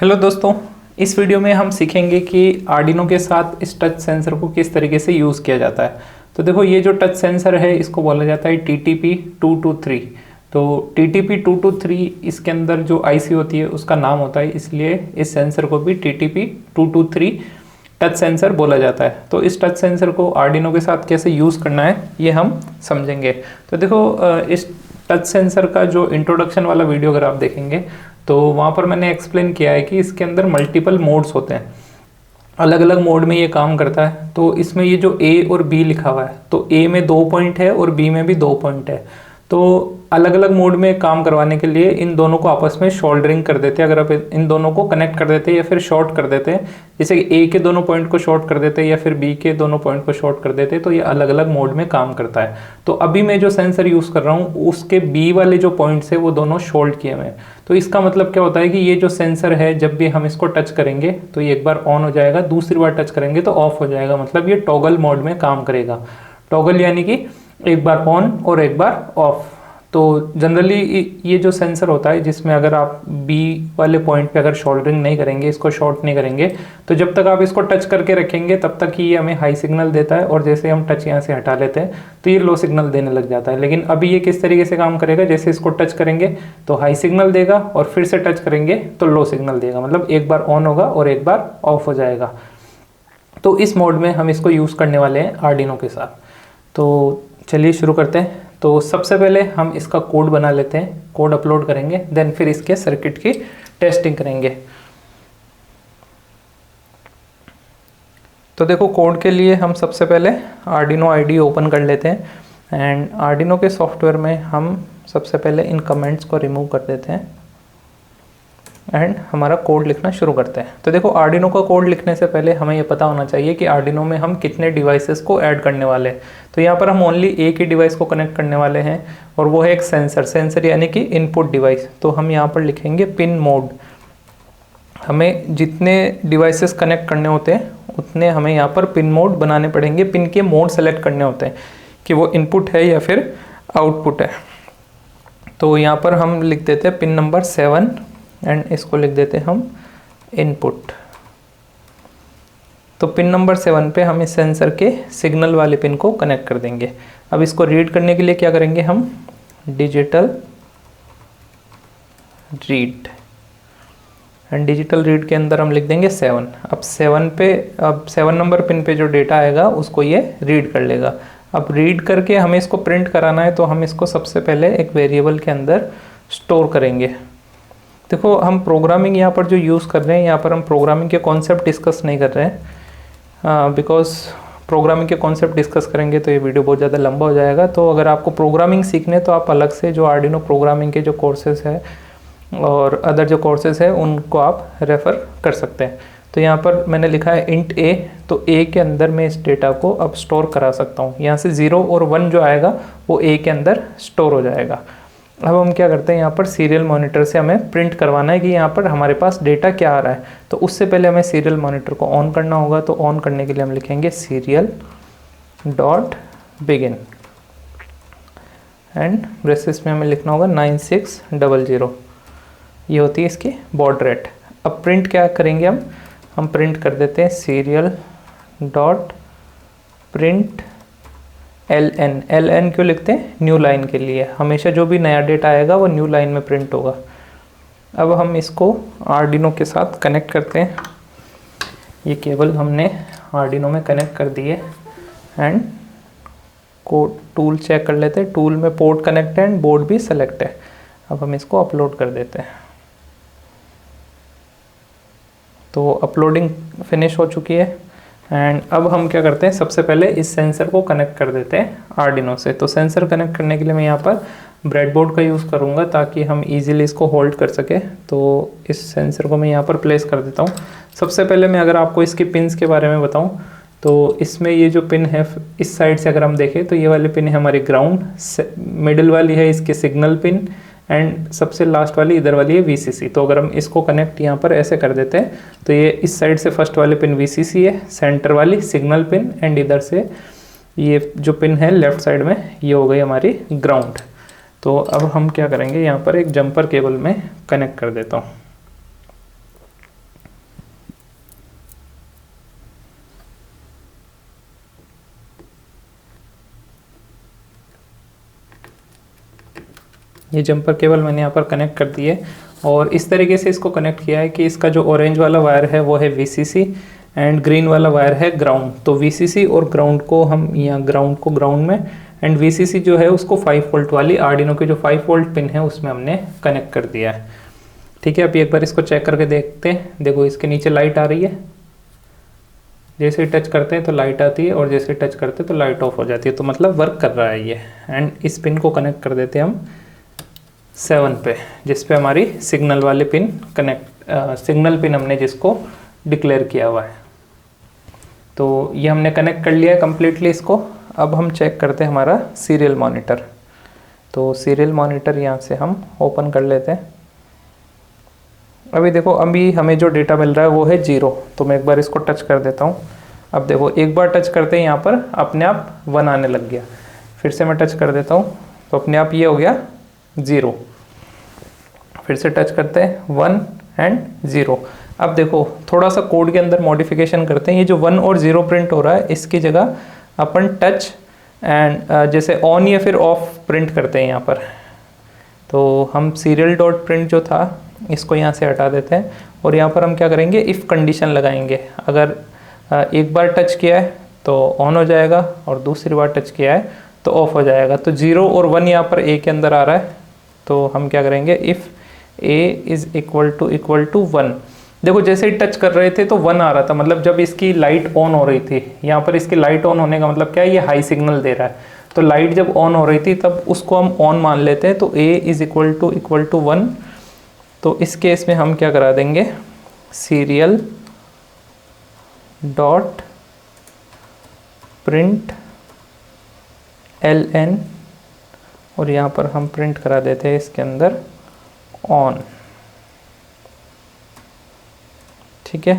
Hello दोस्तों, इस video में हम सीखेंगे कि आर्डिनो के साथ इस टच सेंसर को किस तरीके से यूज़ किया जाता है। तो देखो, ये जो टच सेंसर है इसको बोला जाता है TTP223। तो TTP223 इसके अंदर जो आईसी होती है उसका नाम होता है, इसलिए इस सेंसर को भी TTP223 टच सेंसर बोला जाता है। तो इस टच सेंसर को आर्डिनो के साथ कैसे यूज़ करना है ये हम समझेंगे। तो देखो, इस टच सेंसर का जो इंट्रोडक्शन वाला वीडियो अगर आप देखेंगे तो वहाँ पर मैंने एक्सप्लेन किया है कि इसके अंदर मल्टीपल मोड्स होते हैं, अलग अलग मोड में ये काम करता है। तो इसमें ये जो A और B लिखा हुआ है, तो A में 2 पॉइंट है और B में भी 2 पॉइंट है। तो अलग अलग मोड में काम करवाने के लिए इन दोनों को आपस में शोल्डरिंग कर देते हैं। अगर आप इन दोनों को कनेक्ट कर देते हैं या फिर शॉर्ट कर देते हैं, जैसे कि A के दोनों पॉइंट को शॉर्ट कर देते हैं या फिर B के दोनों पॉइंट को शॉर्ट कर देते हैं, तो ये अलग अलग मोड में काम करता है। तो अभी मैं जो सेंसर यूज़ कर रहा हूँ उसके B वाले जो पॉइंट्स है वो दोनों शोल्ड किए हुए हैं। तो इसका मतलब क्या होता है कि ये जो सेंसर है जब भी हम इसको टच करेंगे तो ये एक बार ऑन हो जाएगा, दूसरी बार टच करेंगे तो ऑफ हो जाएगा। मतलब ये टॉगल मोड में काम करेगा। टॉगल यानी कि एक बार ऑन और एक बार ऑफ। तो जनरली ये जो सेंसर होता है जिसमें अगर आप B वाले पॉइंट पे अगर शोल्डरिंग नहीं करेंगे, इसको शॉर्ट नहीं करेंगे, तो जब तक आप इसको टच करके रखेंगे तब तक ही ये हमें हाई सिग्नल देता है, और जैसे हम टच यहाँ से हटा लेते हैं तो ये लो सिग्नल देने लग जाता है। लेकिन अभी ये किस तरीके से काम करेगा, जैसे इसको टच करेंगे तो हाई सिग्नल देगा और फिर से टच करेंगे तो लो सिग्नल देगा। मतलब एक बार ऑन होगा और एक बार ऑफ हो जाएगा। तो इस मोड में हम इसको यूज़ करने वाले हैं आर्डिनो के साथ। तो चलिए शुरू करते हैं। तो सबसे पहले हम इसका कोड बना लेते हैं, कोड अपलोड करेंगे, देन फिर इसके सर्किट की टेस्टिंग करेंगे। तो देखो, कोड के लिए हम सबसे पहले आर्डिनो आईडी ओपन कर लेते हैं एंड आर्डिनो के सॉफ्टवेयर में हम सबसे पहले इन कमेंट्स को रिमूव कर देते हैं एंड हमारा कोड लिखना शुरू करते हैं। तो देखो, आर्डिनो का कोड लिखने से पहले हमें ये पता होना चाहिए कि आर्डिनो में हम कितने डिवाइसेस को ऐड करने वाले हैं। तो यहाँ पर हम ओनली एक ही डिवाइस को कनेक्ट करने वाले हैं और वो है एक सेंसर यानी कि इनपुट डिवाइस। तो हम यहाँ पर लिखेंगे पिन मोड। हमें जितने डिवाइसेस कनेक्ट करने होते हैं उतने हमें यहाँ पर पिन मोड बनाने पड़ेंगे। पिन के मोड सेलेक्ट करने होते हैं कि वो इनपुट है या फिर आउटपुट है। तो यहाँ पर हम लिख देते हैं पिन नंबर 7 एंड इसको लिख देते हैं हम इनपुट। तो पिन नंबर 7 पे हम इस सेंसर के सिग्नल वाले पिन को कनेक्ट कर देंगे। अब इसको रीड करने के लिए क्या करेंगे, हम digital read and digital read के अंदर हम लिख देंगे 7। अब 7 नंबर पिन पे जो डेटा आएगा उसको ये रीड कर लेगा। अब रीड करके हमें इसको प्रिंट कराना है, तो हम इसको सबसे पहले एक वेरिएबल के अंदर स्टोर करेंगे। देखो, हम प्रोग्रामिंग यहाँ पर जो यूज़ कर रहे हैं, यहाँ पर हम प्रोग्रामिंग के कॉन्सेप्ट डिस्कस नहीं कर रहे हैं, बिकॉज प्रोग्रामिंग के कॉन्सेप्ट डिस्कस करेंगे तो ये वीडियो बहुत ज़्यादा लंबा हो जाएगा। तो अगर आपको प्रोग्रामिंग सीखने तो आप अलग से जो आर्डिनो प्रोग्रामिंग के जो कोर्सेज है और अदर जो कोर्सेज है उनको आप रेफ़र कर सकते हैं। तो यहाँ पर मैंने लिखा है इंट A, तो A के अंदर मैं इस डेटा को अब स्टोर करा सकता हूँ। यहाँ से 0 और 1 जो आएगा वो A के अंदर स्टोर हो जाएगा। अब हम क्या करते हैं, यहाँ पर सीरियल मॉनिटर से हमें प्रिंट करवाना है कि यहाँ पर हमारे पास डेटा क्या आ रहा है। तो उससे पहले हमें सीरियल मॉनिटर को ऑन करना होगा। तो ऑन करने के लिए हम लिखेंगे serial dot begin and braces में हमें लिखना होगा 9600। ये होती है इसकी बॉड रेट। अब प्रिंट क्या करेंगे, हम प्रिंट कर देते हैं सीरियल डॉट प्रिंट LN क्यों लिखते हैं, न्यू लाइन के लिए। हमेशा जो भी नया डेटा आएगा वो न्यू लाइन में प्रिंट होगा। अब हम इसको आर्डिनो के साथ कनेक्ट करते हैं। ये केबल हमने आर्डिनो में कनेक्ट कर दिए एंड को टूल चेक कर लेते हैं। टूल में पोर्ट कनेक्ट है एंड बोर्ड भी सेलेक्ट है। अब हम इसको अपलोड कर देते हैं। तो अपलोडिंग फिनिश हो चुकी है एंड अब हम क्या करते हैं, सबसे पहले इस सेंसर को कनेक्ट कर देते हैं आर्डिनो से। तो सेंसर कनेक्ट करने के लिए मैं यहाँ पर ब्रेडबोर्ड का यूज़ करूँगा ताकि हम इजीली इसको होल्ड कर सके। तो इस सेंसर को मैं यहाँ पर प्लेस कर देता हूँ। सबसे पहले मैं अगर आपको इसकी पिन्स के बारे में बताऊँ तो इसमें ये जो पिन है इस साइड से अगर हम देखें तो ये वाली पिन है हमारी ग्राउंड, मिडिल वाली है इसकी सिग्नल पिन एंड सबसे लास्ट वाली इधर वाली है VCC। तो अगर हम इसको कनेक्ट यहाँ पर ऐसे कर देते हैं तो ये इस साइड से फर्स्ट वाले पिन VCC है, सेंटर वाली सिग्नल पिन एंड इधर से ये जो पिन है लेफ्ट साइड में ये हो गई हमारी ग्राउंड। तो अब हम क्या करेंगे, यहाँ पर एक जंपर केबल में कनेक्ट कर देता हूँ। ये जंपर केबल मैंने यहाँ पर कनेक्ट कर दी है और इस तरीके से इसको कनेक्ट किया है कि इसका जो ऑरेंज वाला वायर है वो है VCC एंड ग्रीन वाला वायर है ग्राउंड। तो VCC और ग्राउंड को हम यहाँ ग्राउंड को ग्राउंड में एंड VCC जो है उसको 5 वोल्ट वाली आर्डिनो की जो 5 वोल्ट पिन है उसमें हमने कनेक्ट कर दिया है। ठीक है, अभी एक बार इसको चेक करके देखते हैं। देखो इसके नीचे लाइट आ रही है, जैसे ही टच करते हैं तो लाइट आती है और जैसे ही टच करते हैं तो लाइट ऑफ हो जाती है, तो मतलब वर्क कर रहा है ये। एंड इस पिन को कनेक्ट कर देते हैं हम 7 पे, जिस पे हमारी सिग्नल वाले पिन सिग्नल पिन हमने जिसको डिक्लेयर किया हुआ है। तो ये हमने कनेक्ट कर लिया है कम्प्लीटली इसको। अब हम चेक करते हैं हमारा सीरियल मॉनिटर। तो सीरियल मॉनिटर यहाँ से हम ओपन कर लेते हैं। अभी देखो अभी हमें जो डेटा मिल रहा है वो है 0, तो मैं एक बार इसको टच कर देता हूँ। अब देखो एक बार टच करते हैं यहाँ पर अपने आप 1 आने लग गया। फिर से मैं टच कर देता हूँ तो अपने आप ये हो गया 0। फिर से टच करते हैं 1 एंड 0। अब देखो थोड़ा सा कोड के अंदर मॉडिफिकेशन करते हैं। ये जो 1 और 0 प्रिंट हो रहा है इसकी जगह अपन टच एंड जैसे ऑन या फिर ऑफ प्रिंट करते हैं यहाँ पर। तो हम सीरियल डॉट प्रिंट जो था इसको यहाँ से हटा देते हैं और यहाँ पर हम क्या करेंगे, इफ़ कंडीशन लगाएंगे। अगर एक बार टच किया है तो ऑन हो जाएगा और दूसरी बार टच किया है तो ऑफ हो जाएगा। तो 0 और 1 यहाँ पर ए के अंदर आ रहा है, तो हम क्या करेंगे, if A is equal to 1। देखो जैसे ही टच कर रहे थे तो 1 आ रहा था, मतलब जब इसकी लाइट ऑन हो रही थी। यहाँ पर इसकी लाइट ऑन होने का मतलब क्या है, ये हाई सिग्नल दे रहा है। तो लाइट जब ऑन हो रही थी तब उसको हम ऑन मान लेते हैं। तो ए इज़ इक्वल टू 1। तो इस केस में हम क्या करा देंगे, सीरियल डॉट प्रिंट ln और यहाँ पर हम प्रिंट करा देते हैं इसके अंदर ऑन। ठीक है,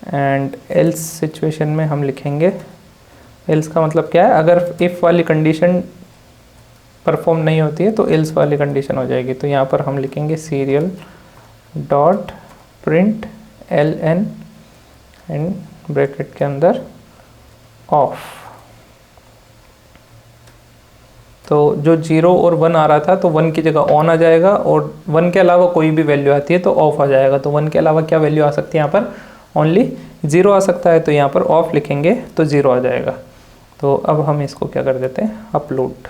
एंड एल्स सिचुएशन में हम लिखेंगे, एल्स का मतलब क्या है, अगर इफ़ वाली कंडीशन परफॉर्म नहीं होती है तो एल्स वाली कंडीशन हो जाएगी। तो यहाँ पर हम लिखेंगे serial dot print ln and bracket के अंदर ऑफ। तो जो 0 और 1 आ रहा था तो 1 की जगह ऑन आ जाएगा और 1 के अलावा कोई भी वैल्यू आती है तो ऑफ आ जाएगा। तो 1 के अलावा क्या वैल्यू आ सकती है, यहाँ पर ओनली 0 आ सकता है, तो यहाँ पर ऑफ लिखेंगे तो 0 आ जाएगा। तो अब हम इसको क्या कर देते हैं, अपलोड।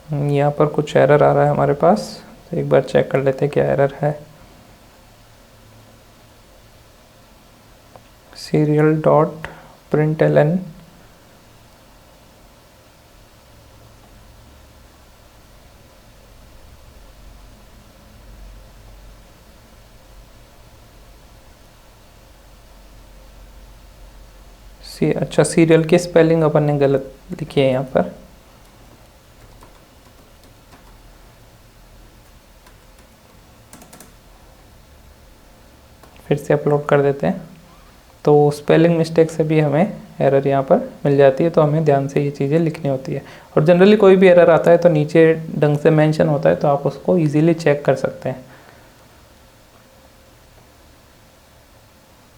यहाँ पर कुछ एरर आ रहा है हमारे पास, तो एक बार चेक कर लेते हैं क्या एरर है। सीरियल डॉट प्रिंट ln अच्छा सीरियल की स्पेलिंग अपन ने गलत लिखी है यहाँ पर। फिर से अपलोड कर देते हैं। तो स्पेलिंग मिस्टेक से भी हमें एरर यहाँ पर मिल जाती है, तो हमें ध्यान से ये चीज़ें लिखनी होती है। और जनरली कोई भी एरर आता है तो नीचे ढंग से मेंशन होता है, तो आप उसको इजीली चेक कर सकते हैं।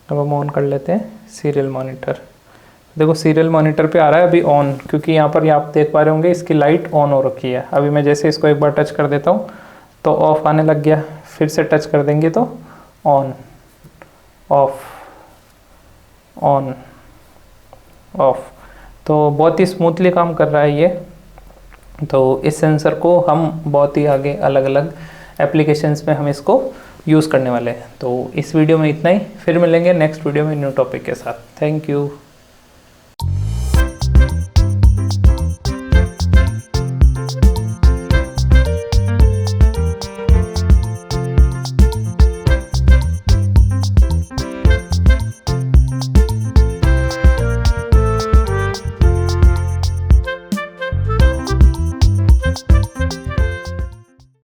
अब हम ऑन कर लेते हैं सीरियल मॉनिटर। देखो सीरियल मॉनिटर पे आ रहा है अभी ऑन, क्योंकि यहाँ पर आप देख पा रहे होंगे इसकी लाइट ऑन हो रखी है। अभी मैं जैसे इसको एक बार टच कर देता हूँ तो ऑफ आने लग गया, फिर से टच कर देंगे तो ऑन, ऑफ, ऑन, ऑफ। तो बहुत ही स्मूथली काम कर रहा है ये। तो इस सेंसर को हम बहुत ही आगे अलग अलग एप्लीकेशंस में हम इसको यूज़ करने वाले हैं। तो इस वीडियो में इतना ही, फिर मिलेंगे नेक्स्ट वीडियो में न्यू टॉपिक के साथ। Thank you.